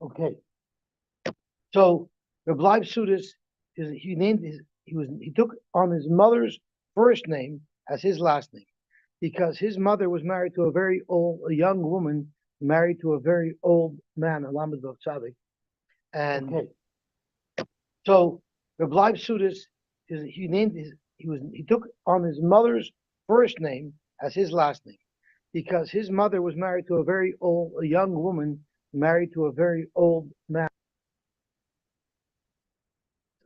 Okay, so the Leib Sudis is he named his he took on his mother's first name as his last name because his mother was married to a young woman married to a very old man, Alamed Tzadik. And Okay. so the Leib Sudis is he named his he took on his mother's first name as his last name because his mother was married to a young woman married to a very old man.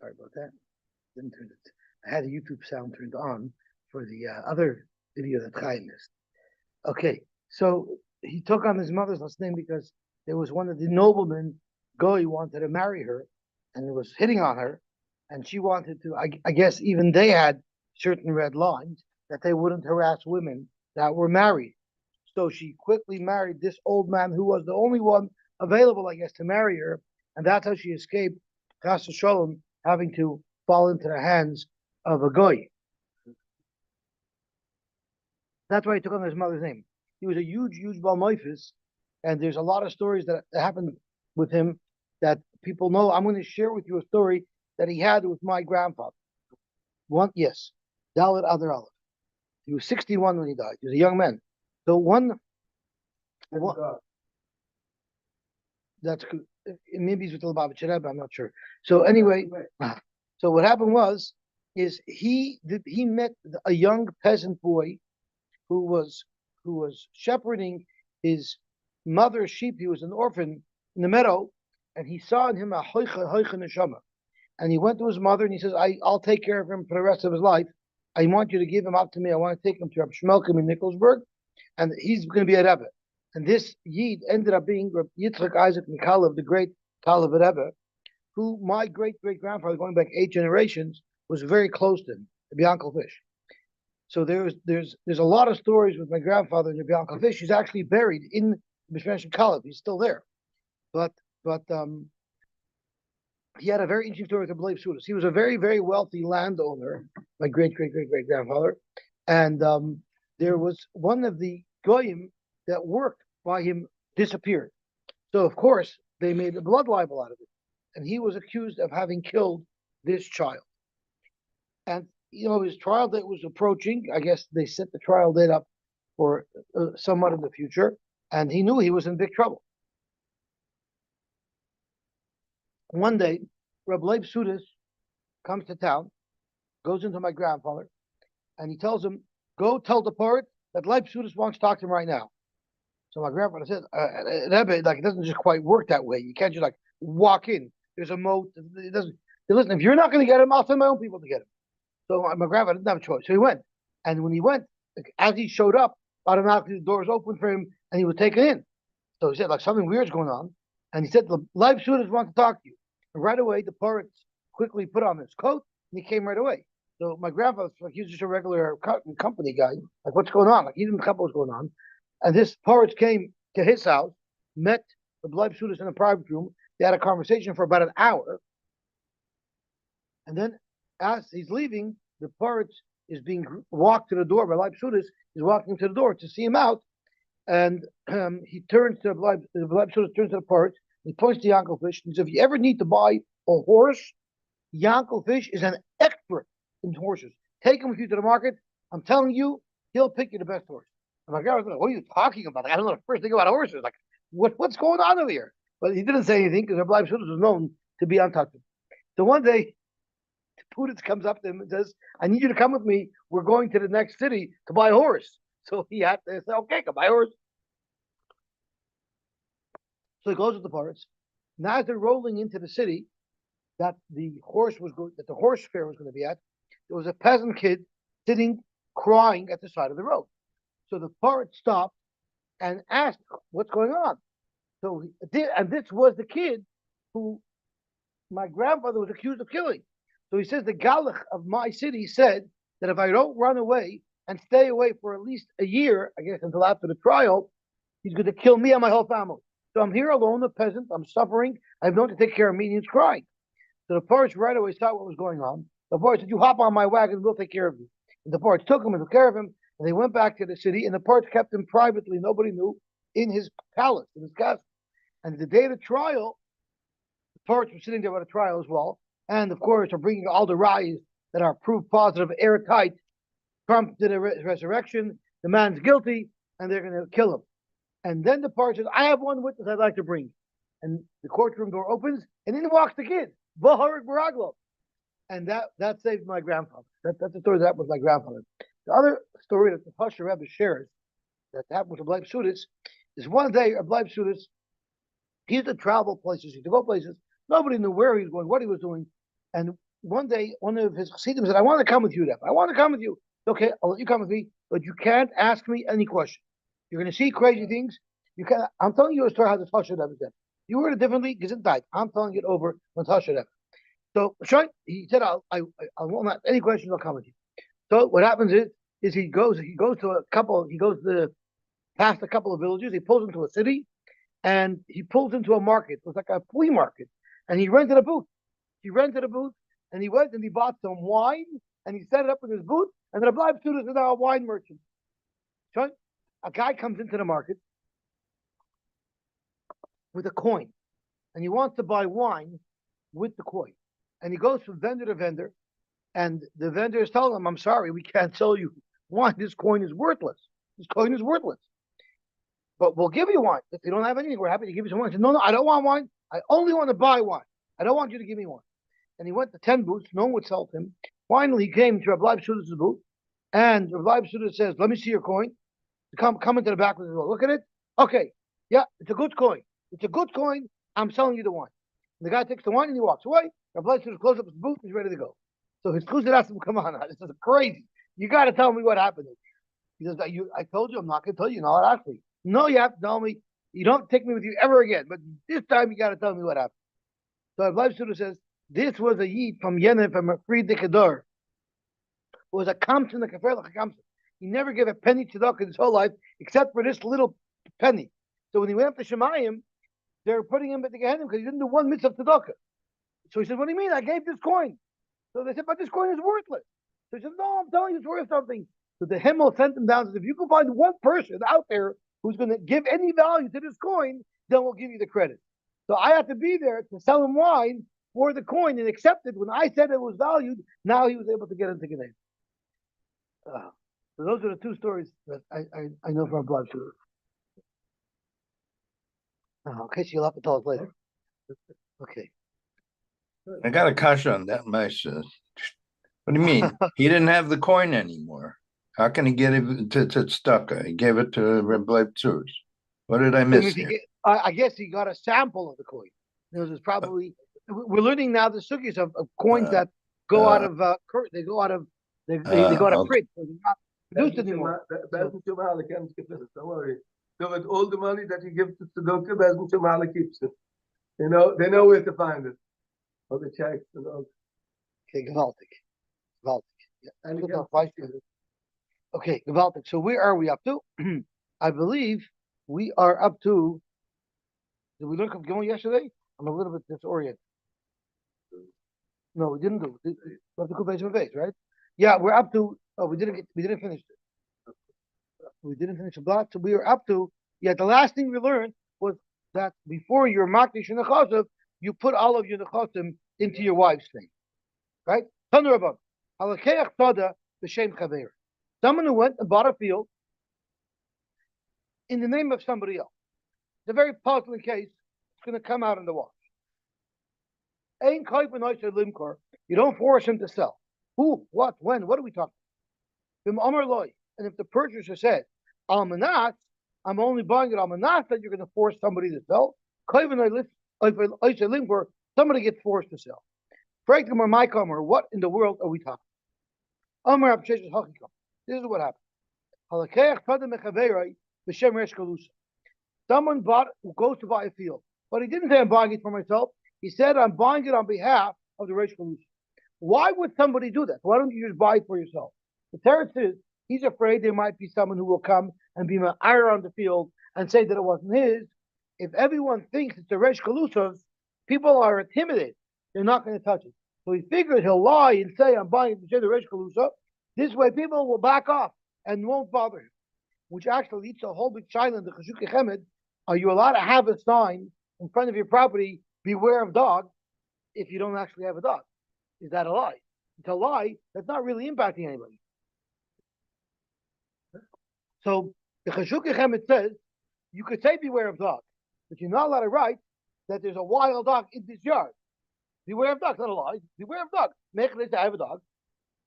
Sorry about that. Didn't turn it. I had the YouTube sound turned on for the other video that Chaim missed. Okay, so he took on his mother's last name because there was one of the noblemen, Goy, wanted to marry her, and was hitting on her, and she wanted to. I guess even they had certain red lines that they wouldn't harass women that were married. So she quickly married this old man who was the only one available, I guess, to marry her, and that's how she escaped Chas Shalom having to fall into the hands of a Goy. That's why he took on his mother's name. He was a huge Balmoifis, and there's a lot of stories that happened with him that people know. I'm going to share with you a story that he had with my grandfather. Yes, Dalit Adar Aleph. He was 61 when he died. He was a young man. So one that's maybe he's with the Lubavitcher Rebbe, I'm not sure. So anyway, so what happened is he met a young peasant boy who was shepherding his mother's sheep. He was an orphan in the meadow, and he saw in him a hoicha neshama. And he went to his mother and he says, I'll take care of him for the rest of his life. I want you to give him up to me. I want to take him to Reb Shmelkim in Nikolsburg, and he's going to be a Rebbe. And this Yid ended up being Reb Yitzchak Isaac Mikalev, the great Kalev Rebbe, who my great grandfather, going back 8 generations, was very close to him, to be Uncle Fish. So there's a lot of stories with my grandfather and Rabbi Uncle Fish. He's actually buried in Mishmash Kalev. He's still there, but he had a very interesting story with the Belev Sudas. He was a very wealthy landowner, my great grandfather, and there was one of the goyim that worked by him disappeared. So of course they made a blood libel out of it, and he was accused of having killed this child. And his trial date was approaching. I guess they set the trial date up for somewhat in the future, and he knew he was in big trouble. One day, Reb Leib Sudis comes to town, goes into my grandfather, and he tells him, "Go tell the poet that Leib Sudis wants to talk to him right now." So my grandfather said, "Rebbe, like it doesn't just quite work that way. You can't just like walk in. There's a moat. It doesn't. Listen, if you're not going to get him, I'll send my own people to get him." So my grandfather didn't have a choice. So he went. And when he went, as he showed up, automatically the doors opened for him and he was taken in. So he said, like, something weird's going on. And he said, the live students want to talk to you. And right away, the poets quickly put on his coat and he came right away. So my grandfather, like, he was just a regular company guy. Like, what's going on? Like, he didn't know what's going on. And this poets came to his house, met the live students in a private room. They had a conversation for about an hour. And then as he's leaving, the poet is being walked to the door by Leib Sudis. He's walking to the door to see him out. And he turns to the Leib Sudis turns to the poet. He points to Yankel Fish. He says, if you ever need to buy a horse, Yankel Fish is an expert in horses. Take him with you to the market. I'm telling you, he'll pick you the best horse. I'm like, what are you talking about? Like, I don't know the first thing about horses. Like, what's going on over here? But he didn't say anything because Leib Sudis was known to be untouchable. So one day, Puditz comes up to him and says, I need you to come with me. We're going to the next city to buy a horse. So he had to say, okay, come buy a horse. So he goes with the pirates. Now as they're rolling into the city that the horse fair was going to be at, there was a peasant kid sitting crying at the side of the road. So the pirate stopped and asked, what's going on? And this was the kid who my grandfather was accused of killing. So he says the Galach of my city said that if I don't run away and stay away for at least a year, I guess until after the trial, he's going to kill me and my whole family. So I'm here alone, a peasant. I'm suffering. I have no one to take care of me, and he's crying. So the Pirates right away saw what was going on. The Pirates said, you hop on my wagon, we'll take care of you. And the Pirates took him and took care of him, and they went back to the city, and the Pirates kept him privately, nobody knew, in his palace, in his castle. And the day of the trial, parts were sitting there at a trial as well, and of course are bringing all the rayas that are proof positive, airtight. Trump did a resurrection. The man's guilty, and they're going to kill him. And then the part says, "I have one witness I'd like to bring." And the courtroom door opens, and in walks the kid, Baharik Baraglo. And that saved my grandfather. That's the story that was my grandfather. The other story that the Pasha Rebbe shares that happened with Ableib Sudis is one day Ableib Sudis, he used to travel places, he used to go places. Nobody knew where he was going, what he was doing. And one day, one of his chassidim said, "I want to come with you, Deb. I want to come with you." "Okay, I'll let you come with me, but you can't ask me any question. You're going to see crazy things. You can't. I'm telling you a story how the Pasha Rebbe said. You were differently, Gesundheit. I'm telling it over with Pasha Rebbe. So he said, I won't ask any questions. I'll come with you." So what happens is he goes past a couple of villages. He pulls into a city, and he pulls into a market. It was like a flea market, and he rented a booth. And he went and he bought some wine, and he set it up in his booth. And the Ableib Sudis is now a wine merchant. So a guy comes into the market with a coin, and he wants to buy wine with the coin. And he goes from vendor to vendor, and the vendor is telling him, "I'm sorry, we can't sell you wine. This coin is worthless. This coin is worthless. But we'll give you wine. If you don't have anything, we're happy to give you some wine." He said, "No, I don't want wine. I only want to buy wine. I don't want you to give me wine." And he went to 10 booths. No one would sell to him. Finally, he came to Rabbi Sudis' booth, and Rabbi Sudis says, "Let me see your coin." Come into the back with his look at it. "Okay, yeah, it's a good coin. It's a good coin. I'm selling you the wine." And the guy takes the wine and he walks away. Rabbi Sudis closes up his booth. He's ready to go. So his chuzit asked him, "Come on, this is crazy. You got to tell me what happened." He says, I told you I'm not going to tell you. No, actually, no, you have to tell me. You don't take me with you ever again. But this time you got to tell me what happened." So Rabbi Sudis says, "This was a yid from Yemen, from a Friedrich Ador. It was a kamsen, a kafer like a kamsen. He never gave a penny tzedakah in his whole life, except for this little penny. So when he went up to Shemayim, they were putting him at the Gehenna because he didn't do one mitzvah of tzedakah. So he said, "What do you mean? I gave this coin." So they said, "But this coin is worthless." So he said, "No, I'm telling you it's worth something." So the Himmel sent him down and said, "If you can find one person out there who's going to give any value to this coin, then we'll give you the credit." So I had to be there to sell him wine for the coin and accept it when I said it was valued. Now he was able to get into Gehenna. So those are the two stories that I know from Blood Sugar. Okay, so you'll have to tell us later. Okay. I got a kasha on that, Maisha. What do you mean? He didn't have the coin anymore. How can he get it to Tzedakah? He gave it to Rabbi Tzurs. What did I miss here? I guess he got a sample of the coin. There's probably we're learning now the sugis of coins that go out of they go out of print. So they're not produced anymore. Don't worry. So with all the money that you give to Tzedakah, Bezin Shemala keeps it. They know where to find it. All the checks and all. Okay, gewaltig. Yeah. Okay, gewaltig. So where are we up to? I believe we are up to. Did we look up Gimel yesterday? I'm a little bit disoriented. No, we didn't do. We have to go base on base, right? Yeah, we're up to. Oh, we didn't finish it. We didn't finish the block, so we were up to. Yeah, the last thing we learned was that before your makdish nechasav, you put all of your nechasim into your wife's name, right? Tanur halakeach tada b'shem chaver. Someone who went and bought a field in the name of somebody else. It's a very puzzling case. It's going to come out in the wash. Ein kaifin oisher limkor. You don't force him to sell. Who? What? When? What are we talking? Bim amar loy. And if the purchaser said, "Almanat, I'm only buying it almanat," that you're going to force somebody to sell. Kaifin oisher limkor. Somebody gets forced to sell. Break them or my comer. What in the world are we talking? Amar absheshes hakikam. This is what happened. Halakeach tada mechaverei b'shem resh kalusa. Someone who goes to buy a field, but he didn't say, "I'm buying it for myself." He said, "I'm buying it on behalf of the Reish Kalusa." Why would somebody do that? Why don't you just buy it for yourself? The Teretz is he's afraid there might be someone who will come and be ma'ar on the field and say that it wasn't his. If everyone thinks it's the Reish Kalusa's, people are intimidated. They're not going to touch it. So he figured he'll lie and say, "I'm buying it to say the Reish Kalusa." This way, people will back off and won't bother him, which actually leads to a whole big shayla in the Cheshuk Chemed. Are you allowed to have a sign in front of your property, "Beware of dog"? if you don't actually have a dog. Is that a lie? It's a lie that's not really impacting anybody. So the Cheshuk Echem, it says you could say beware of dogs, but you're not allowed to write that there's a wild dog in this yard. Beware of dogs, not a lie. Beware of dogs. Make it say I have a dog,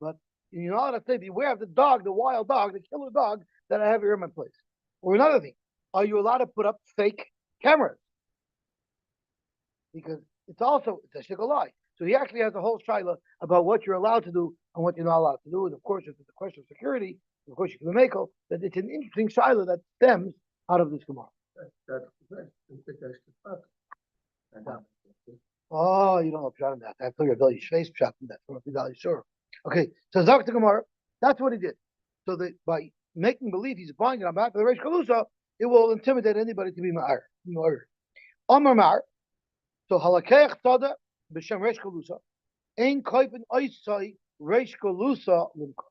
but you're not allowed to say beware of the dog, the wild dog, the killer dog that I have here in my place. Or another thing, are you allowed to put up fake cameras? Because it's a shtickle lie. So he actually has a whole shaila about what you're allowed to do and what you're not allowed to do. And of course, if it's a question of security, of course you can make it, that it's an interesting shaila that stems out of this Gemara. Oh, you don't know pshat in that. I thought your face pshat in that. Sure. Okay, so Dr. Gemara, that's what he did. So that by making believe he's buying it on behalf of the Reish Kalusa, it will intimidate anybody to be ma'ar. Amar Mar. So halakech tada b'shem Reish Kalusa ein koyfen oisai Reish Kalusa limka.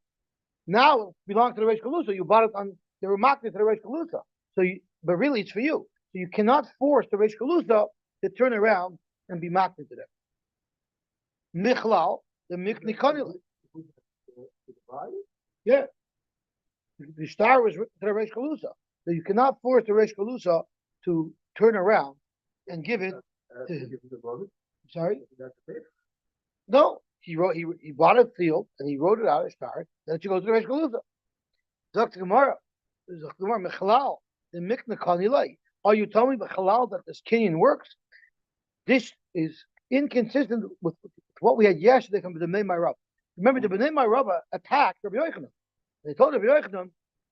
Now it belongs to the Reish Kalusa. You bought it on they were marketed to the Reish Kalusa. But really it's for you. So you cannot force the Reish Kalusa to turn around and be marketed to them. Michlal the miknikonil. Yeah. The star was written to the Reish Kalusa. So you cannot force the Reish Kalusa to turn around and give it to sorry? No. He bought a field and he wrote it out a star. Then you go to the Reish Kalusa. Dr. Gemara. Mechalal the mikna kanilai. Are you telling me Bechalal that this Kenyan works? This is inconsistent with what we had yesterday from the Bnei Ma'arav. Remember, the Bnei Ma'arav attacked Rabbi Yochanan. They told Rabbi Yochanan,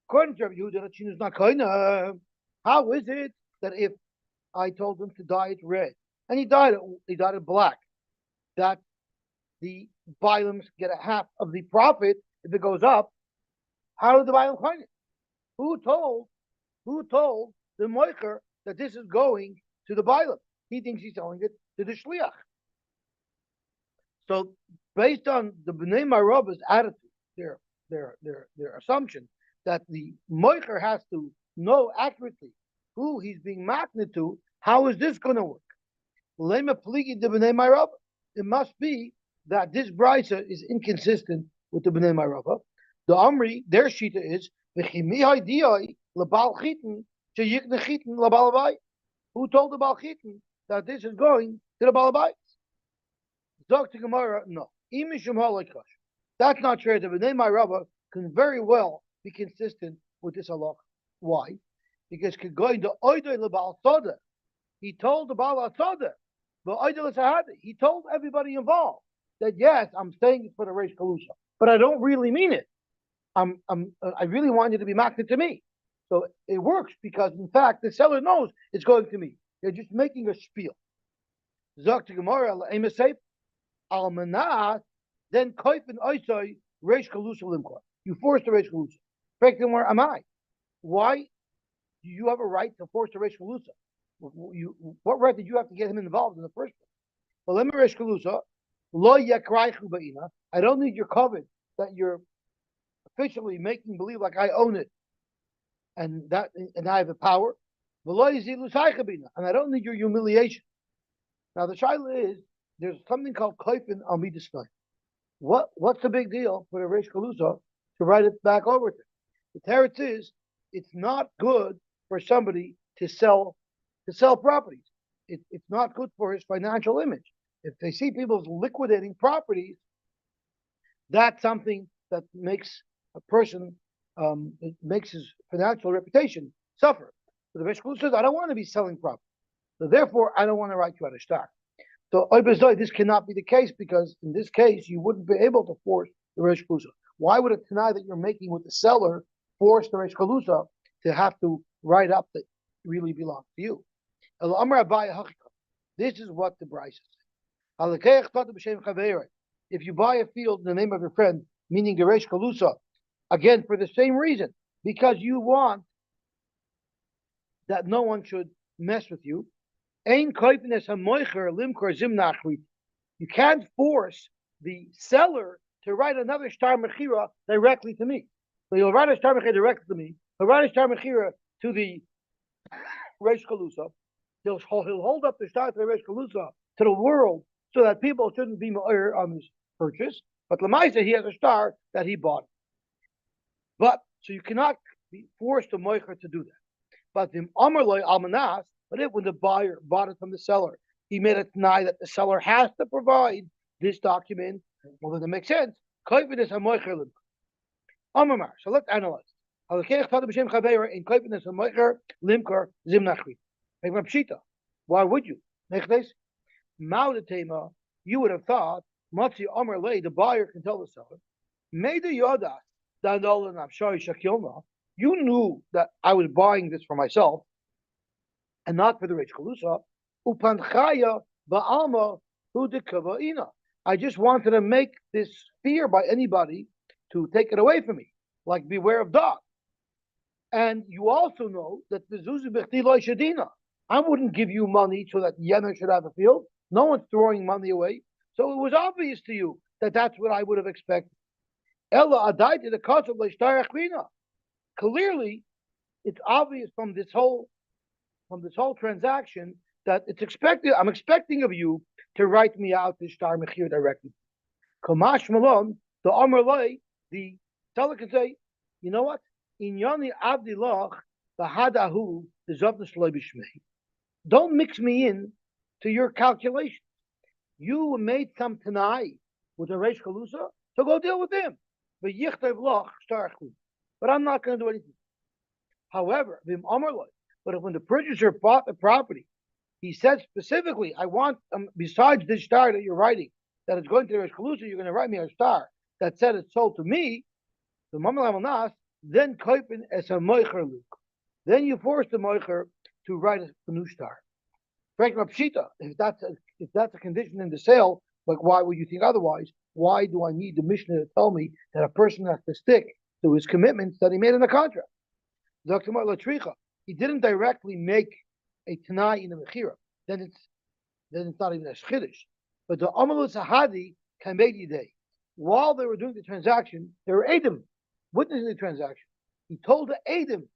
according to Rabbi Yehuda, that she is not koina. How is it that if I told him to dye it red and he dyed it black, that the Balaams get a half of the profit if it goes up? How did the Balaam koina? Who told the Moicher that this is going to the Balaam? He thinks he's selling it to the Shliach. So, based on the Bnei Ma'arab's attitude, their assumption that the Moicher has to know accurately who he's being magnet to, how is this going to work? Lema pligi the Bnei Ma'arav. It must be that this brisa is inconsistent with the Bnei Ma'arav. The Amri, their shita is v'chimi haidiyai lebal chitin sheyikne chitin lebal avai. Who told the Bal Chitin that this is going to the Balabais? Dr. Gemara, no. That's not true. The Bnei Ma'arav can very well be consistent with this halach. Why? Because going to Oidoi lebal Soda, he told the Baal Soda, but Oidoi Sahada, he told everybody involved that yes, I'm saying it for the Reish Kalusha, but I don't really mean it. I really want you to be marketed to me. So it works because, in fact, the seller knows it's going to me. They're just making a spiel. Zok to Gemara, Almanah, then Koifin Oisai, Reish Kalusa Limkor. You force the Reish Kalusa. Break them where am I? Why do you have a right to force the Reish Kalusa? What right did you have to get him involved in the first place? Well, let me Reish Kalusa. Lo yakraichu ba'ina. I don't need your covet that you're officially making believe like I own it. And I have the power. And I don't need your humiliation. Now the shaila is there's something called koifin al midisnai. What's the big deal for the Reish Kalusa to write it back over to? The teretz is it's not good for somebody to sell properties. It's not good for his financial image. If they see people liquidating properties, that's something that makes a person it makes his financial reputation suffer. So the Reish Kalusa says, I don't want to be selling property. So therefore, I don't want to write you out of stock. So this cannot be the case because in this case, you wouldn't be able to force the Reish Kalusa. Why would a Tanai that you're making with the seller force the Reish Kalusa to have to write up that really belongs to you? This is what the Bryce says. If you buy a field in the name of your friend, meaning the Reish Kalusa, again, for the same reason, because you want that no one should mess with you. You can't force the seller to write another star mechira directly to me. So he'll write a star mechira directly to me. He'll write a star mechira to the Reish Kalusa. He'll hold up the star to the Reish Kalusa to the world so that people shouldn't be ma'ir on this purchase. But Lamaisa, he has a star that he bought. But so you cannot be forced to moicher to do that. But the Amarloy Almanas, but if when the buyer bought it from the seller, he made a deny that the seller has to provide this document, well, then it makes sense. Koivin is a moicher limker. Amamar. So let's analyze. In is a moicher limker zimnachri. Make pshita. Why would you? Next place. Maudatema, you would have thought, Matzi Amar Lay, the buyer can tell the seller, Meda Yoda, Dandolan Abshari Shakilna, you knew that I was buying this for myself and not for the rich Kalusa. Upanchaya Ba'alma Hudikavaina. I just wanted to make this fear by anybody to take it away from me, like beware of dog. And you also know that the Zuzu Bechti Loy Shadina. I wouldn't give you money so that Yemen should have a field. No one's throwing money away. So it was obvious to you that that's what I would have expected. Ella Adai the cause of Leishtarachina. Clearly, it's obvious from this whole transaction that it's expected. I'm expecting of you to write me out this star mechir directly. Kamash Malon, the Amr Lay, the seller can say, you know what? In Yoni Abdillah, the Hadahu, the Zavna Shleibishmei. Don't mix me in to your calculations. You made some Tanai with a Reish Kalusa, so go deal with them. But I'm not going to do anything. However, but when the purchaser bought the property, he said specifically, I want, besides this star that you're writing, that it's going to the Reish Kalusa, you're going to write me a star that said it's sold to me, the Mamal then Koipin as a Moicher Luke. Then you force the Moicher to write a new star. Frank Rapshita, if that's a condition in the sale, like why would you think otherwise? Why do I need the Mishnah to tell me that a person has to stick to his commitments that he made in the contract? Dr. Latricha, he didn't directly make a Tanai in the Mechira. Then it's not even a Shchiddish. But the Amalu Sahadi Kamedi Day, while they were doing the transaction, there were Adam witnessing the transaction. He told the Adam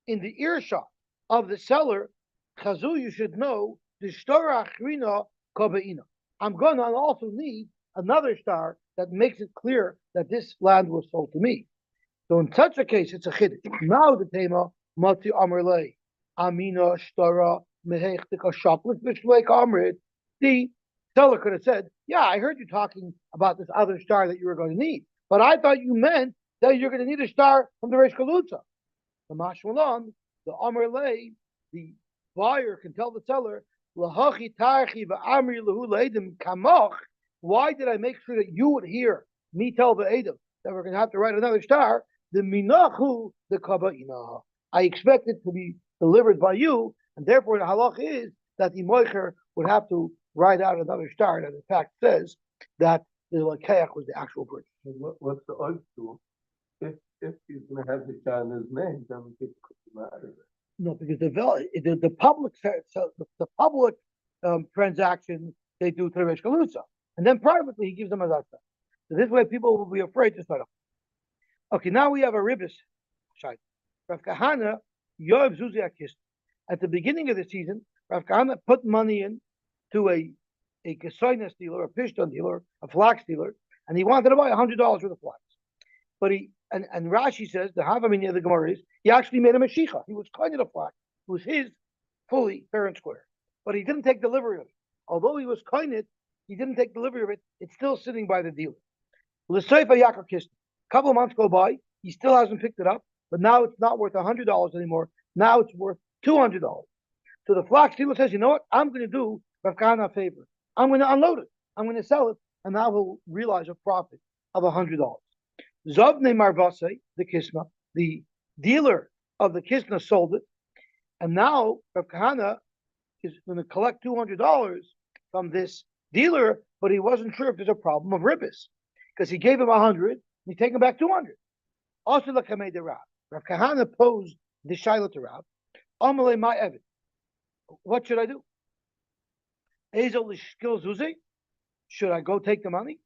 in the earshot of the seller, Chazu, you should know, the Shtora Achrina Kabaina. I'm going to also need another star that makes it clear that this land was sold to me. So in such a case, it's a chiddush. Now the tema Mati Amrlei Amina Shtora Mehechtika Shoplik Bishleik Amrit. The seller could have said, yeah, I heard you talking about this other star that you were going to need, but I thought you meant that you're going to need a star from the Reish Kalutza. The Mashmalan, the Amrlei, the buyer can tell the seller, Lahachi Tarchi Va'amri Lahu Leidim Kamoch. Why did I make sure that you would hear me tell the Adam that we're going to have to write another star? The Minachu, the Kabaina. I expect it to be delivered by you, and therefore the halach is that the Moicher would have to write out another star that in fact says that the Lakeach was the actual person. What's the odds to? If he's going to have the star in his name, then it could matter. No, because the public transaction they do to Reish Kalutza, and then privately he gives them a zata. So this way people will be afraid to start off. Okay, now we have a ribbis. Rav Kahana Yoav Zuzi Akist. At the beginning of the season, Rav Kahana put money in to a kesoinas dealer, a pishton dealer, a flax dealer, and he wanted to buy $100 worth of flax. But and Rashi says the Havamini of the Gemara is he actually made a Mashiach. He was kind of the flax. It was his fully fair and square. But he didn't take delivery of it. Although he was kind of, he didn't take delivery of it. It's still sitting by the dealer. L'seifa Yaakov Kist. A couple of months go by, he still hasn't picked it up, but now it's not worth $100 anymore. Now it's worth $200. So the flax dealer says, you know what? I'm going to do Rav Kahana a favor. I'm going to unload it. I'm going to sell it, and I will realize a profit of $100. Zavne Marvase, the Kisma, the dealer of the Kisna sold it, and now Rav Kahana is going to collect $200 from this dealer, but he wasn't sure if there's a problem of ribbis, because he gave him 100, and he's taking back 200. Also, the Kamei de Rav. Rav Kahana posed the Shaila to Rav, Amalei my Evid. What should I do? Ezel Lishkil Zuzi? Should I go take the money?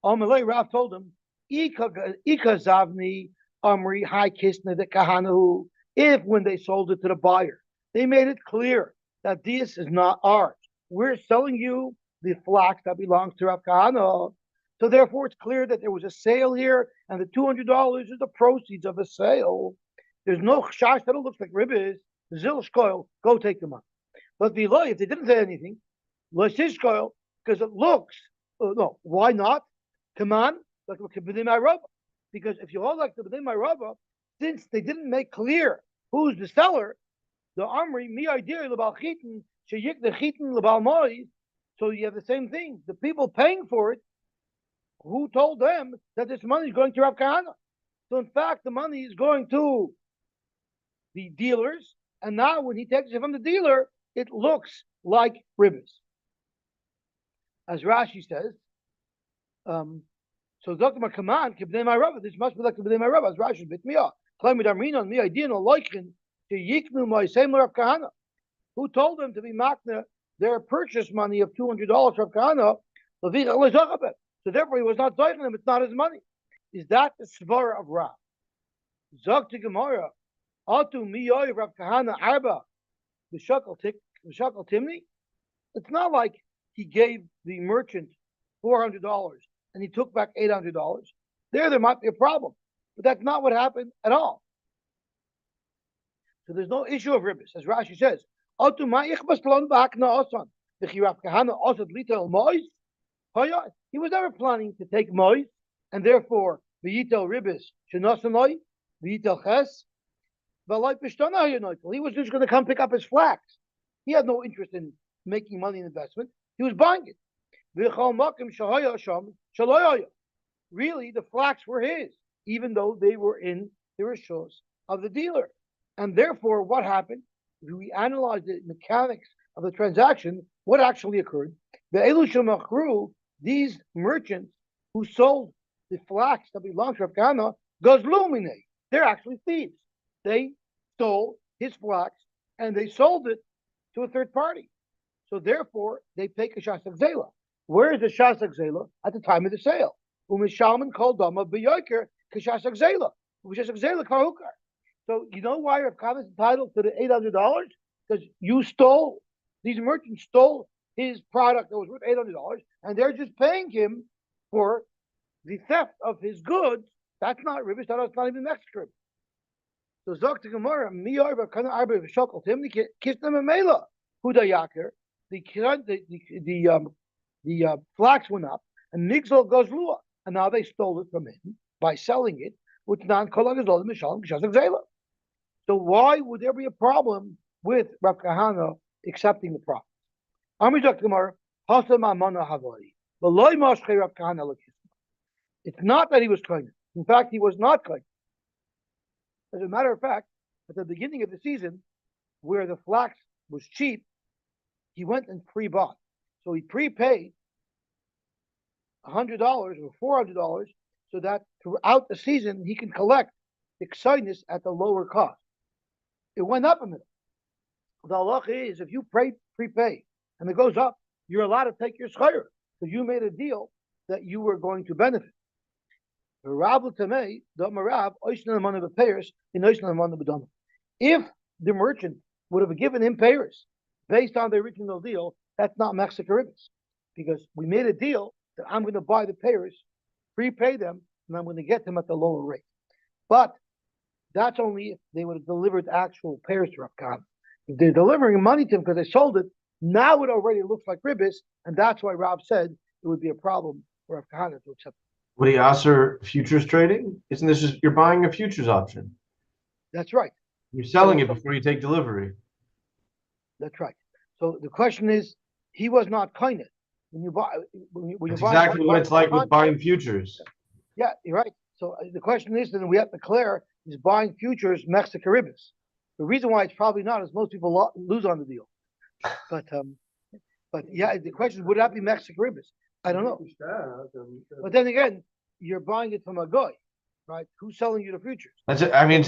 Amalei Rav told him, Ika Zavni Amri Hai Kisna de Kahanahu. If when they sold it to the buyer, they made it clear that this is not ours. We're selling you the flax that belongs to Rav Kahana. So therefore, it's clear that there was a sale here, and the $200 is the proceeds of a sale. There's no chash that it looks like ribbis. Zil shkoil, go take the money. But if they didn't say anything, l'shishkoil, because it looks, no, why not? Come on, like my rubber. Because if you hold like the my rubber, since they didn't make clear who's the seller, the Amri, mi idea lebal chitin, sheyik the chitin lebal mois. So you have the same thing. The people paying for it, who told them that this money is going to Rav Kahana? So in fact, the money is going to the dealers, and now when he takes it from the dealer, it looks like ribbis. As Rashi says, so Dr. Command, my Rabba, this must be like the my Rabba, as Rashi bit me up. Claim with Armina, me idea no liken to Yiknu my same Rav Kahana. Who told them to be makna their purchase money of $200 Rav Kahana? So therefore he was not taking them, it's not his money. Is that the svara of Rav? Zog to Gemara, Atu miyoy Rav Kahana arba, the shakal timni. It's not like he gave the merchant $400 and he took back $800. There might be a problem, but that's not what happened at all. So there's no issue of ribbis, as Rashi says. He was never planning to take mois, and therefore v'yitel ribbis shenosanoi v'yitel ches. He was just going to come pick up his flax. He had no interest in making money in investment. He was buying it. Really, the flax were his, even though they were in the rishos of the dealer. And therefore, what happened? If we analyze the mechanics of the transaction, what actually occurred? These merchants who sold the flax that belonged to Rav Kahana, gazlumine, they're actually thieves. They stole his flax and they sold it to a third party. So therefore, they pay Kashasak Zela. Where is the Shasak Zela? At the time of the sale. Umishalman called Dama B'Yoker Kashasak Zela. Kashasak Zela Karukar. So you know why Rav Kahana is entitled to the $800? Because these merchants stole his product that was worth $800, and they're just paying him for the theft of his goods. That's not ribbis. That's not even Mexican. So Zok to Gemara, Mi Arba Kana Arba V'Shokol Timni Kisnem Amela Huda Yaker. The flax went up, and Nixel goes lua, and now they stole it from him by selling it, which non kolagazol mishalim k'shasek zela. So why would there be a problem with Rav Kahana accepting the profit? It's not that he was kind. In fact, he was not kind. As a matter of fact, at the beginning of the season, where the flax was cheap, he went and pre-bought. So he prepaid $100 or $400 so that throughout the season he can collect the kindness at the lower cost. It went up a minute. The halacha is if you prepay and it goes up, you're allowed to take your schayr because you made a deal that you were going to benefit. If the merchant would have given him payers based on the original deal, that's not Mexicaribus, because we made a deal that I'm going to buy the payers, prepay them, and I'm going to get them at the lower rate. But that's only if they would have delivered actual payers to Rav Kahana. If they're delivering money to him because they sold it, now it already looks like ribbis, and that's why Rob said it would be a problem for Rav Kahana to accept it. Would he answer futures trading? Isn't this just you're buying a futures option? That's right. You're selling it before you take delivery. That's right. So the question is, he was not kind of when you buy. That's exactly what it's like with buying futures. Yeah, you're right. So the question is, then we have to declare is buying futures Mexicaribus. The reason why it's probably not is most people lose on the deal. But yeah, the question is, would that be Mexicaribus? I don't know. But then again, you're buying it from a guy, right? Who's selling you the futures? That's it. I mean,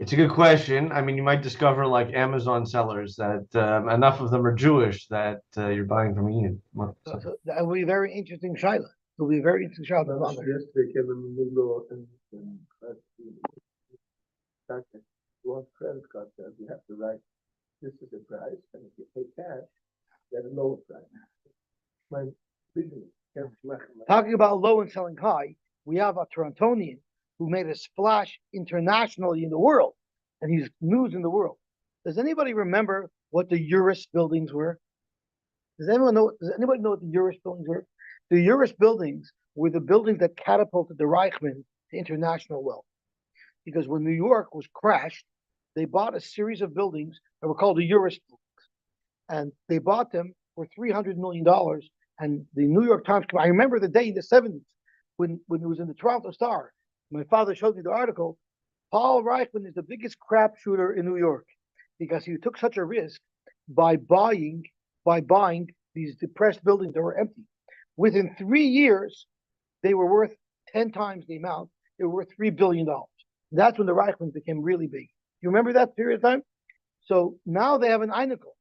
it's a good question. I mean, you might discover like Amazon sellers that enough of them are Jewish that you're buying from Ian. So that will be a very interesting shaila. It will be a very interesting shaila. Yesterday, Kevin Miglo and one credit card says you have to write this is the price, and if you pay cash, get a lower price. my business. Talking about low and selling high, we have a Torontonian who made a splash internationally in the world, and he's news in the world. Does anybody remember what the Eurus buildings were? Does anyone know? Does anybody know what the Eurus buildings were? The Eurus buildings were the buildings that catapulted the Reichman to international wealth. Because when New York was crashed, they bought a series of buildings that were called the Eurus buildings, and they bought them for $300 million. And the New York Times, I remember the day in the 70s when it was in the Toronto Star. My father showed me the article. Paul Reichman is the biggest crap shooter in New York because he took such a risk by buying these depressed buildings that were empty. Within 3 years, they were worth 10 times the amount. They were worth $3 billion. That's when the Reichmans became really big. You remember that period of time? So now they have an Einikel.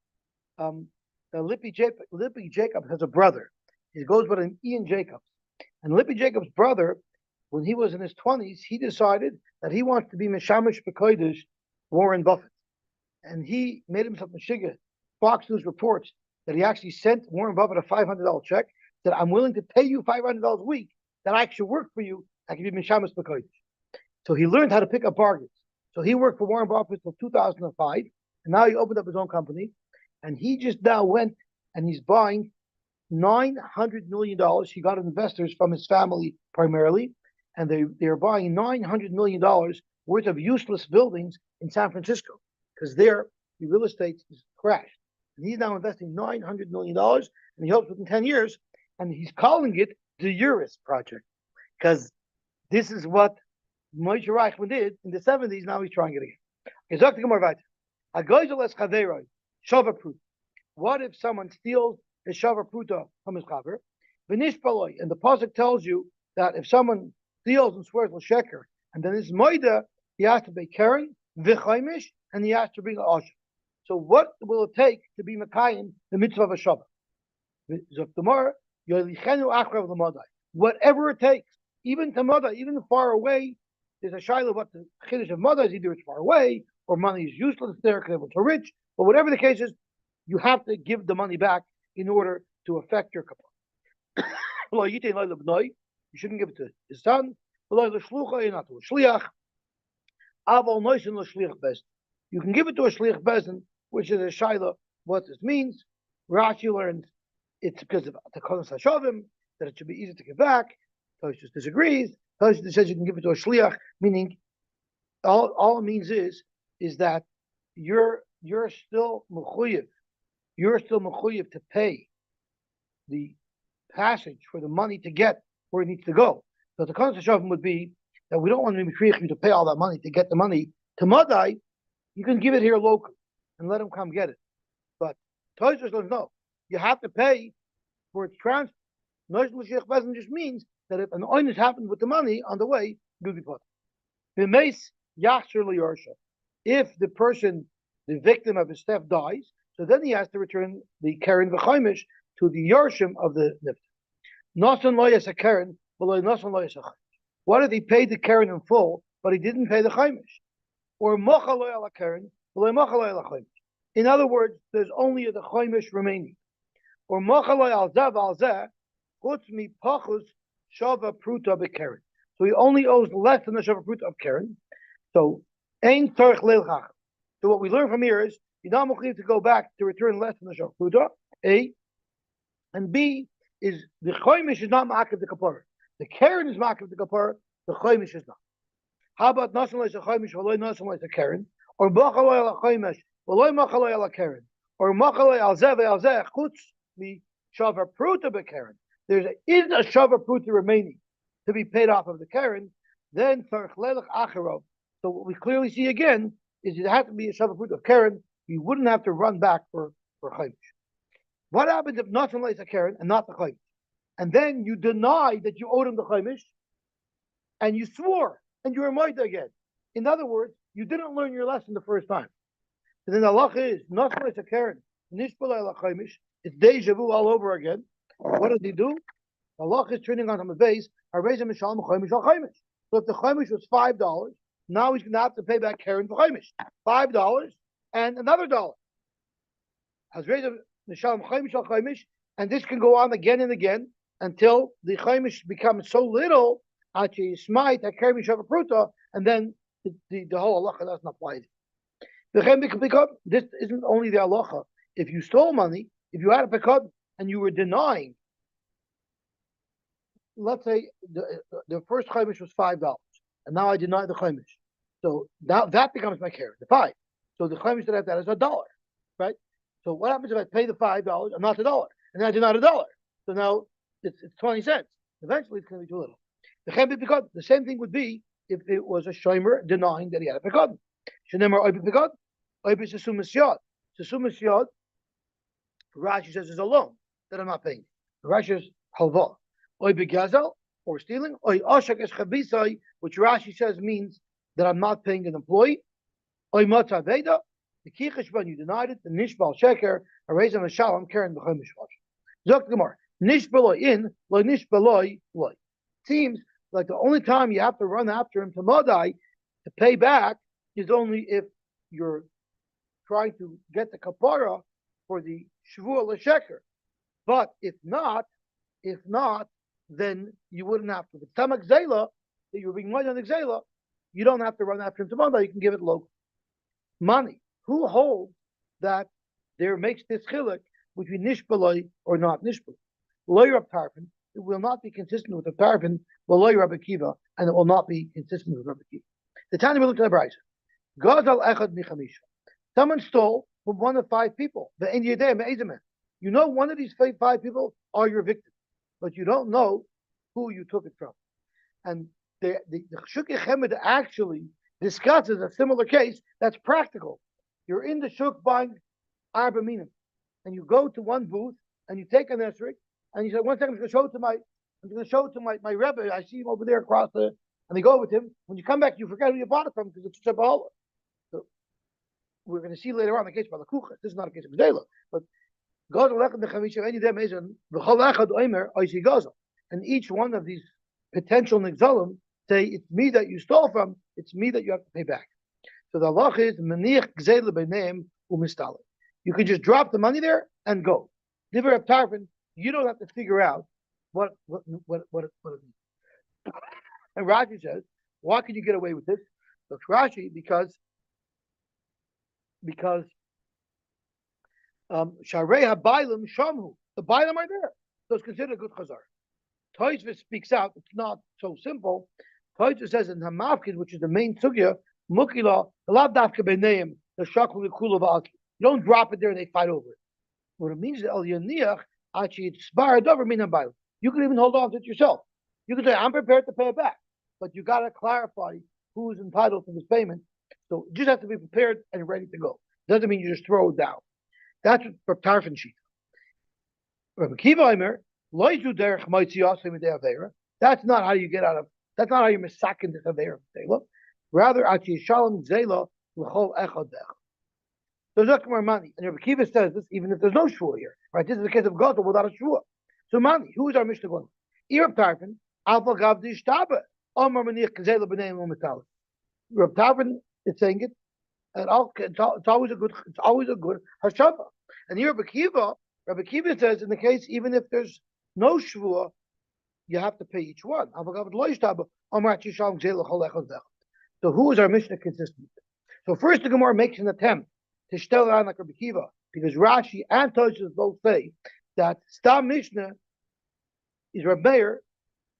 Lippy Jacobs has a brother. He goes by the name Ian Jacobs. And Lippy Jacobs' brother, when he was in his 20s, he decided that he wants to be Meshamish Bekoidish Warren Buffett. And he made himself Meshiga. Fox News reports that he actually sent Warren Buffett a $500 check, that I'm willing to pay you $500 a week, that I actually work for you, I can be Meshamish Bekoidish. So he learned how to pick up bargains. So he worked for Warren Buffett until 2005, and now he opened up his own company. And he just now went and he's buying $900 million. He got investors from his family primarily, and they're buying $900 million worth of useless buildings in San Francisco because there the real estate is crashed. And he's now investing $900 million, and he hopes within 10 years, and he's calling it the Eurus Project because this is what Moshe Reichman did in the 70s. Now he's trying it again. Shava Pruta. What if someone steals his Shava Pruta from his chaver? V'nishpaloi. And the pasuk tells you that if someone steals and swears l'sheker, and then his moida, he has to pay keren, v'chaimish, and he has to bring a osher. So what will it take to be Mekayim, the mitzvah of a Shava? Whatever it takes, even to mother, even far away, there's a shayla what the chiddush of mother is, either it's far away, or money is useless there because it's so rich. But whatever the case is, you have to give the money back in order to affect your kapara. You shouldn't give it to his son. You can give it to a shliach bezin, which is a shayla what this means. Rashi learns it's because of Takanas Hashavim that it should be easy to give back. Toshis disagrees. Toshis says you can give it to a shliach, meaning all it means is that you're still mechuyev. You're still mechuyev to pay the passage for the money to get where it needs to go. So the concept of would be that we don't want to be you to pay all that money to get the money to Madai. You can give it here locally and let them come get it. But Toshis says no. You have to pay for its transfer. Nosh l'shich bezin just means that if an oinus happened with the money on the way, you'll be put. If the person, the victim of his theft, dies, so then he has to return the keren v'chaimish to the yorshim of the nifter. Nasan lo yas a keren, v'lo nasan lo yas a chaimish. What if he paid the keren in full, but he didn't pay the chaimish? Or mocha lo yal a keren, v'lo mocha lo yal a chaimish. In other words, there's only the chaimish remaining. Or mocha lo yal zav al zeh, chutz mi pachus shava pruta b'keren. So he only owes less than the shava pruta of keren. So ein tzarich leil chacham. So what we learn from here is you don't have to go back to return less than the shava pruta. A, and B is the chaimish is not ma'akev the kapara. The keren is ma'akev the kapara. The chaimish is not. How about nasan lo yis a chaimish v'lo nasan lo yis a keren? Or mocha lo yal a chaimish v'lo mocha lo yal a keren? Or mocha lo yal zeh v'yal zeh chutz mi shava pruta b'keren. There is a shava pruta remaining to be paid off of the keren. Then tzarich leilach acharov. So what we clearly see again is it has to be a shava pruta of keren. You wouldn't have to run back for chaimish. What happens if nothing like a keren and not the chaimish? And then you deny that you owed him the chaimish, and you swore, and you were moida again. In other words, you didn't learn your lesson the first time. And then the halacha is nothing like a keren, nishpalei la chaimish. It's deja vu all over again. What does he do? The halacha is turning on him a base. So if the chaimish was $5, now he's going to have to pay back keren for chaimish. $5 and another dollar. As raised Mishal chaimish al chaimish, And this can go on again and again until the chaimish becomes so little, actually smite, and then the whole halacha doesn't apply. This isn't only the halacha. If you stole money, if you had a pekad and you were denying, let's say the first chaimish was $5, and now I deny the chaimish, so now that becomes my care, the 5. So the chaimish that I have that is $1, right? So what happens if I pay the $5 and not the dollar, and then I deny $1? So now it's 20 cents. Eventually, it's going to be too little. The same thing would be if it was a shomer denying that he had a pekad. Shenemar oibi pekad, oibi sesumas yad. Sesumas yad, Rashi says, is a loan that I'm not paying. Rashi says halva. Oibi gazel, or stealing. Oy oshak es chabisai, which Rashi says means that I'm not paying an employee. Oy matzah veda, the kichish when you denied it, the nishbal sheker, a raise on a shalom, karen b'chem mishvash. Zok Gemara, nishbaloi in, lo nishbaloi loy. Seems like the only time you have to run after him to Madai to pay back is only if you're trying to get the kapara for the shvua l'sheker. But if not, then you wouldn't have to. If it's tamak zela, that you're being money on the zela, you don't have to run after him to Madai. You can give it local. Money. Who holds that there makes this chiluk between nishbaloi or not nishbaloi? Loy Rab Tarfon, it will not be consistent with the Tarfon, Loy Rabbi Kiva, and it will not be consistent with Rabbi Kiva. The Tanya we looked at the Brisa. Gazal echad michamisha. Someone stole from one of 5 people. The Indiadeh me'ezemen. You know one of these 5 people are your victims, but you don't know who you took it from. And the Shuk Chemed actually discusses a similar case that's practical. You're in the Shuk buying Arba Minim, and you go to one booth and you take an esrik, and you say, 1 second, I'm going to show it to my Rebbe. I see him over there across the, and they go with him. When you come back, you forget who you bought it from because it's a Bahala. So we're going to see later on the case by the Kucha. This is not a case of Gdela, but and each one of these potential nixolim say, it's me that you stole from, it's me that you have to pay back. So the halach is menich gzela b'neim u'mistale. You can just drop the money there and go. Divrei Rab Tarfon, you don't have to figure out what it means. And Rashi says, why can you get away with this? Looks Rashi because Sharei haBailim Shamhu, the Bailim are there, so it's considered a good chazar. Tosfos speaks out; it's not so simple. Tosfos says in Hamavkid, which is the main sugya, Mukila, the lav dafka b'neim, the shakul v'kula v'alki. You don't drop it there and they fight over it. What it means is el yaniach actually it's sparred over minam bailim. You can even hold on to it yourself. You can say, I'm prepared to pay it back, but you got to clarify who is entitled to this payment. So you just have to be prepared and ready to go. Doesn't mean you just throw it down. That's what Tarfon sheet. Rabbi Kiva Omer, loizu derech moitzias avera. That's not how you get out of. That's not how you misakin this avera. Rather, actually, shalom zela l'chol echad dech. So there's more money, and Rabbi Kiva says this even if there's no shvua here. Right? This is the case of Gadol without a shvua. So money. Who is our Mishnah going? Rabbi Tarfon alpha gav dishtaba. Omar manich zela b'nei u'metal. Rabbi Tarfon is saying it. And it's always a good hashava. And here Rabbi Kiva says in the case even if there's no shvua, you have to pay each one. So who is our Mishnah consistent with? So first the Gemara makes an attempt to stel around like Rabbi Kiva because Rashi and Tosfos both say that Stam Mishnah is Rabbi Meir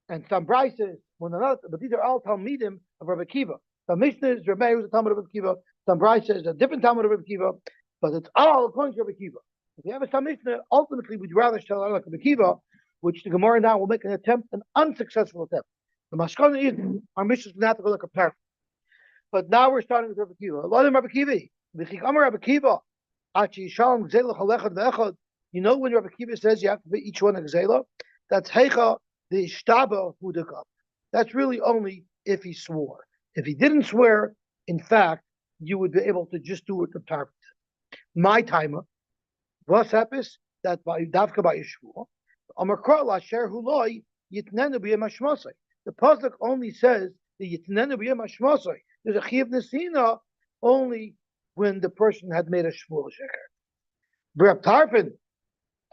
and Stam Brisa is one another, but these are all Talmidim of Rabbi Kiva. The Mishnah is Rabbi Meir who's a Talmud of Rabbi Kiva. Some Brisa is a different Talmud of Rabbi Kiva, but it's all according to Rabbi Kiva. If you have a Mishnah, ultimately we'd rather tell like Rabbi Kiva, which the Gemara now will make an attempt, an unsuccessful attempt. The Mashkana is our Mishnah is going to have to go like a parrot. But now we're starting with Rabbi Kiva. A lot of Rabbi Kiva. You know when Rabbi Kiva says you have to pay each one a gzela? That's heicha the ishtaba hudakab. That's really only if he swore. If he didn't swear, in fact, you would be able to just do it the Tarfon. My timer, what's happens that by Davka by Yeshua, Amakra Lasher Huloi Yitnenu B'Yemashmosai. The pasuk only says the Yitnenu B'Yemashmosai. There's a Chiv Nesina only when the person had made a Shmuel Sheker.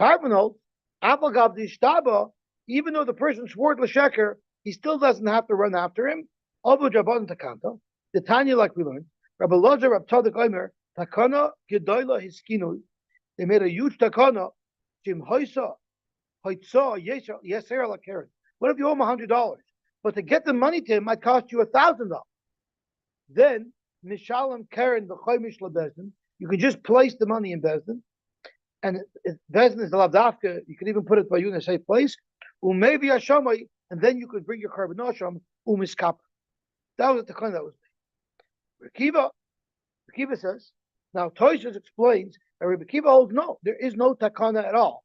Tarfon holds Applegav the Ishtaba, even though the person swore l'sheker, he still doesn't have to run after him. Abu Jabban Takanta, the Tanya, like we learned, Rabbi Lozer, Rabbi Tzadik Omer, Takana Gedoyla Hiskinui. They made a huge takana. Jim Hoysa, Hoytsa, Yeser la Karen. What if you owe him $100? But to get the money to him might cost you $1,000. Then Mishalim Karen the Choymish Bezdin. You can just place the money in Bezdin, and Bezdin is the Lavdafka. You can even put it by you in a safe place. Maybe Hashamai, and then you could bring your carbon Hasham Umiskap. That was the kind that was made. Rekiva says. Now Toysus explains that Rabbi Kiva holds no, there is no takana at all.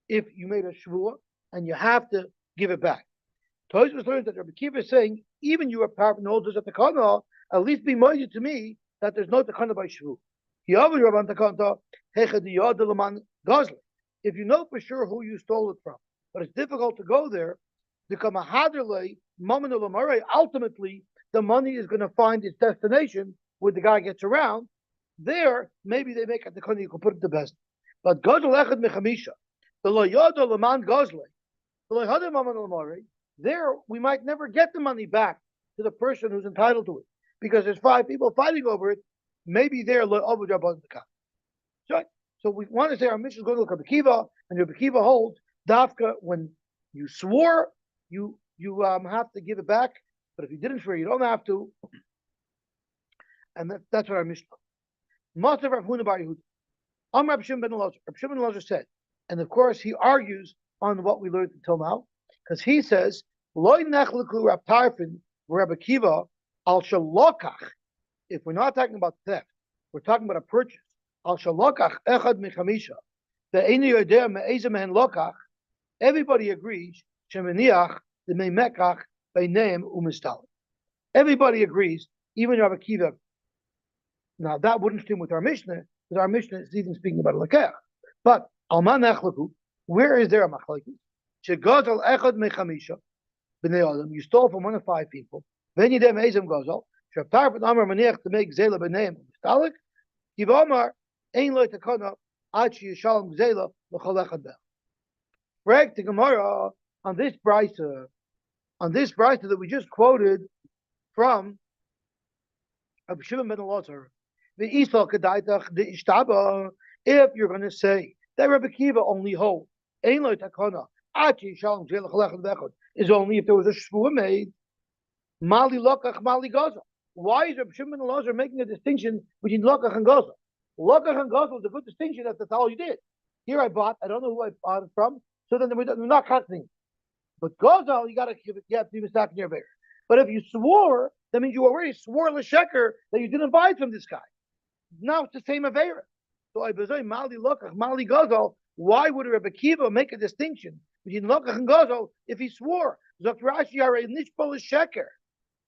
If you made a shvua and you have to give it back. Toysus learns that Rabbi Kiva is saying, even you are powerful and holds a takana, at least be minded to me that there's no takana by shvu. If you know for sure who you stole it from, but it's difficult to go there, ultimately the money is going to find its destination where the guy gets around. There, maybe they make a takana, you can put it to best. But Gozal Echad Mechamisha, the Lo Yoda Laman Gozle, the Lo Yoda Maman Lamari, there we might never get the money back to the person who's entitled to it because there's 5 people fighting over it. Maybe there Lo Abu Jabban Takana. So we want to say our mission is going to look at Rabbi Kiva, and Rabbi Kiva holds Dafka when you swore, you have to give it back, but if you didn't swear, you don't have to. And that's what our mission is. Master Rav Huna Bar Yehuda. Rab Shimon ben Elazar. Rab Shimon ben Elazar said, and of course he argues on what we learned until now, because he says, Loi nechleku Rab Tarfin Rab Akiva al shalokach. If we're not talking about theft, we're talking about a purchase. Al shalokach echad mechamisha. The eini yodea me'ezeh mehen lokach. Everybody agrees. Shemeniach the meimekach beineim umistal. Everybody agrees. Even Rab Akiva. Now that wouldn't stem with our Mishnah, because our Mishnah is even speaking about a lekech. But alman echlaku, where is there a machlekes? Shegazal echad mechamisha b'nei adam. You stole from one of 5 people. Then you dem ezem gazal. Shaptar but amar maniach to make zela b'neim mistalik. Kiv amar ein lo takana ad sheyishalom zela l'chol echad bel. Correct the Gemara on this brisa that we just quoted from Rabbi Shimon ben Elazar. If you're going to say that Rabbi Kiva only holds is only if there was a shvua made. Mali lokach, mali gaza. Why is Rabbi Shimon ben Elazar making a distinction between lokach and gaza? Lokach and gaza is a good distinction. That's all you did. Here I bought. I don't know who I bought it from. So then we're not counting. But gaza, you got to give it. You have to be mistaken your bear. But if you swore, that means you already swore l'sheker that you didn't buy it from this guy. Now it's the same avera. So I bezoi mali lokach mali gazal. Why would Rabbi Kiva make a distinction between lokach and gazal if he swore? Zok Rashi are nishbal l'sheker.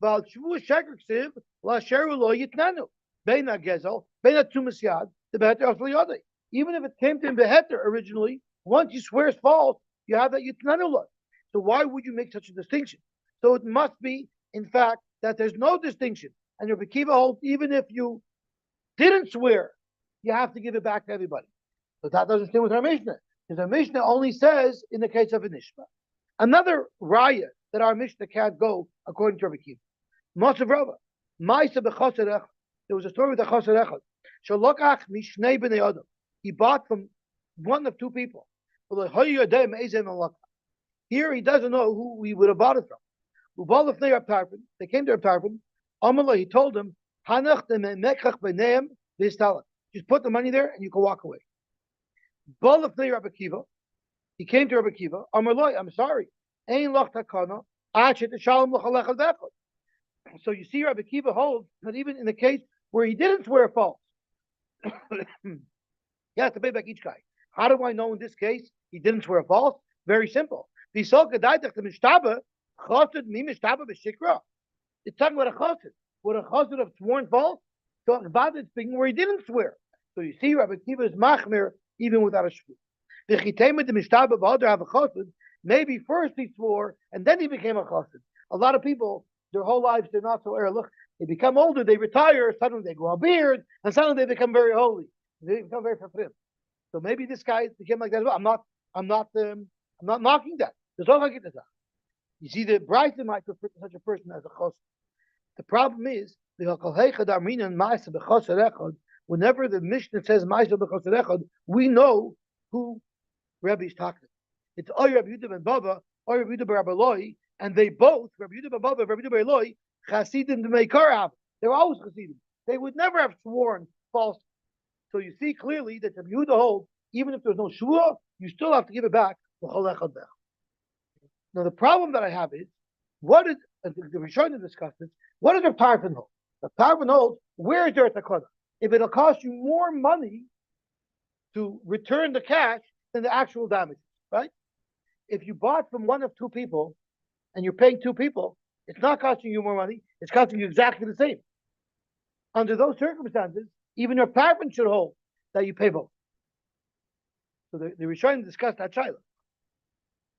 Val shvu sheker ksiv la sheru lo yitnanu. Beina gezel beina tumas yad the beheter of liyadei. Even if it came to him beheter originally, once you swear it's false, you have that yitnanu lo. So why would you make such a distinction? So it must be, in fact, that there's no distinction. And Rabbi Kiva holds even if you didn't swear, you have to give it back to everybody. But that doesn't stand with our Mishnah, because our Mishnah only says in the case of an Ishma. Another raya that our Mishnah can't go according to Rabbi Kiva. Masav Rava, Ma'isa b'chaser echad. There was a story with a chaser echad. Shalokach mishnei b'nei adam. He bought from one of 2 people. Here he doesn't know who he would have bought it from. They came to Reb Tarfon. Amallah, he told him, just put the money there and you can walk away. He came to Rabbi Kiva. I'm sorry. So you see, Rabbi Kiva holds that even in the case where he didn't swear false, you have to pay back each guy. How do I know in this case he didn't swear false? Very simple. It's talking about a chassid. Would a chassid have sworn false? So about it speaking where he didn't swear. So you see, Rabbi Kiva is machmir even without a shvu. Maybe first he swore and then he became a chassid. A lot of people, their whole lives, they're not so look. They become older, they retire, suddenly they grow a beard, and suddenly they become very holy. They become very fulfilled. So maybe this guy became like that as well. I'm not I'm not knocking that. There's all I get to that. You see, the Brighton might refer to such a person as a chos. The problem is whenever the Mishnah says Ma'aseh b'chosed echad, we know who Rebbe is talking about. It's Oy Rabbi Yehuda ben Bava, Oy Rabbi Yehuda ben Rabbi Eloi, and they both, Rabbi Yehuda ben Bava, Rabbi Yehuda ben Eloi, Chasidim d'Meikar have. They're always Chasidim. They would never have sworn false. So you see clearly that Rabbi Yehuda holds, even if there's no shua, you still have to give it back to Chol Echad Bech. Now the problem that I have is, what is the Rishonim discussed this? What does Rav Tarfon hold? Rav Tarfon holds, where is there a takana? If it'll cost you more money to return the cash than the actual damages, right? If you bought from one of two people and you're paying two people, it's not costing you more money, it's costing you exactly the same. Under those circumstances, even your parent should hold that you pay both. So the Rishonim discussed that shaila.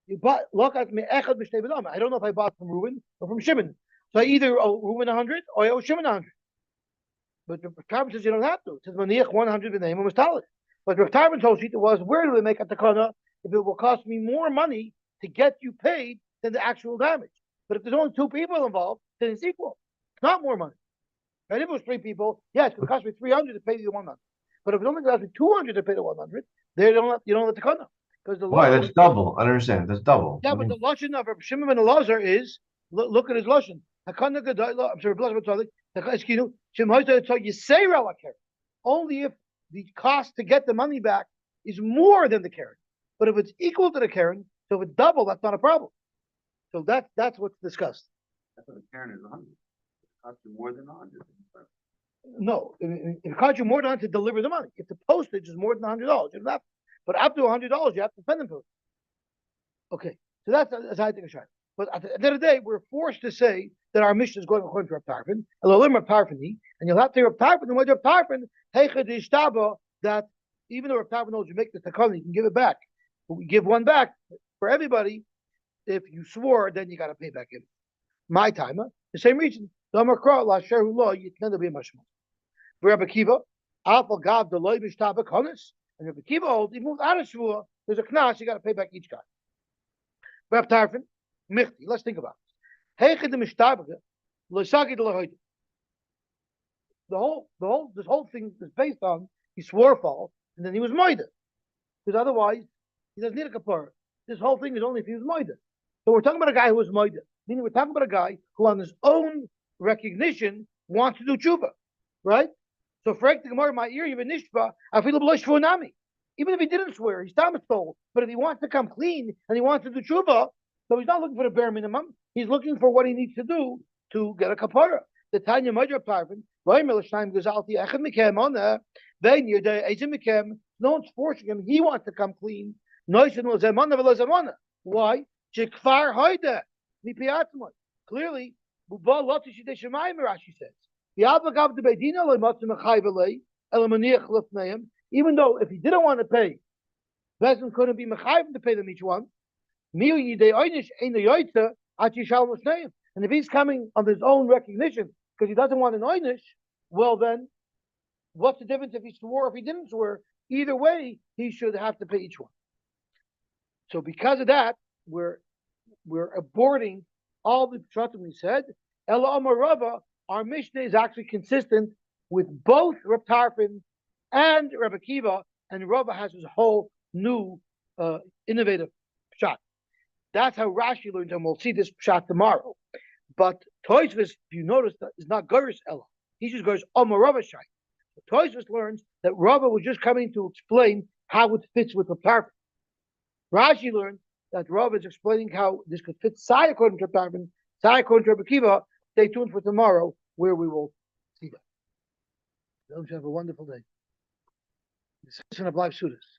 You bought, look at me, echad b'shtei b'dam. I don't know if I bought from Reuben or from Shimon. So I either owe Reuben 100 or I owe Shimon 100. But the Tarfon says you don't have to. It says maniach 100 b'neim u'mestalit. But the Tarfon told Shita was, where do they make a takana if it will cost me more money to get you paid than the actual damage? But if there's only two people involved, then it's equal. It's not more money. Right? If it was three people, yeah, it's going to cost me 300 to pay the 100. But if it only costs me 200 to pay the 100, you don't have the takana. Because the Why? That's double. I don't understand. That's double. Yeah, but the lashon of Rabbi Shimon ben Elazar is look at his lashon. I'm sorry, you say only if the cost to get the money back is more than the Karen. But if it's equal to the Karen, so if it's double, that's not a problem. So that's what's discussed. That's what the Karen is 100. It costs you more than 100. No, it costs you more than 100 to deliver the money. If the postage is more than $100, you have. But up to $100, you have to spend them for it. Okay, so that's I think a shot. But at the end of the day, we're forced to say that our mission is going according to Rav Tarfon, and you'll have to hear Rav Tarfon, and what Rav Tarfon, that even though Rav Tarfon knows you make the takana, you can give it back. But we give one back for everybody. If you swore, then you got to pay back in. My timer, the same reason. And Rabbi Kiva, and Rabbi Kiva holds, he moved out of shvua, there's a knas, you got to pay back each guy. Rav Tarfon, Michti, let's think about this. This whole thing is based on, he swore false, and then he was moida. Because otherwise, he doesn't need a kapara. This whole thing is only if he was moida. So we're talking about a guy who was moida, meaning we're talking about a guy who on his own recognition wants to do tshuva, right? So for the Gemara, my ear, even nishba, I feel nami. Even if he didn't swear, he's Thomas told. But if he wants to come clean and he wants to do tshuva, so he's not looking for the bare minimum. He's looking for what he needs to do to get a kapara. The Tanya Madra Parvin, no one's forcing him. He wants to come clean. Why? Clearly, Rashi says. Even though if he didn't want to pay, Bezin couldn't be mechayim to pay them each one. And if he's coming on his own recognition because he doesn't want an oynish, well then, what's the difference if he swore or if he didn't swear? Either way, he should have to pay each one. So because of that, we're aborting all the pshatim we said. Ela Amar Rava, our Mishnah is actually consistent with both Rav Tarfon and Rabbi Kiva, and Rava has his whole new innovative pshat. That's how Rashi learns, and we'll see this pshat tomorrow. But Tosfos, if you notice, that is not Gurish Ella. He just goes Amar Rava Shai. Tosfos learns that Rava was just coming to explain how it fits with Rav Tarfon. Rashi learned that Rava is explaining how this could fit Sai according to Rav Tarfon, Sai according to Rabbi Kiva. Stay tuned for tomorrow, where we will see that. Don't you have a wonderful day? Discussion of life suitors.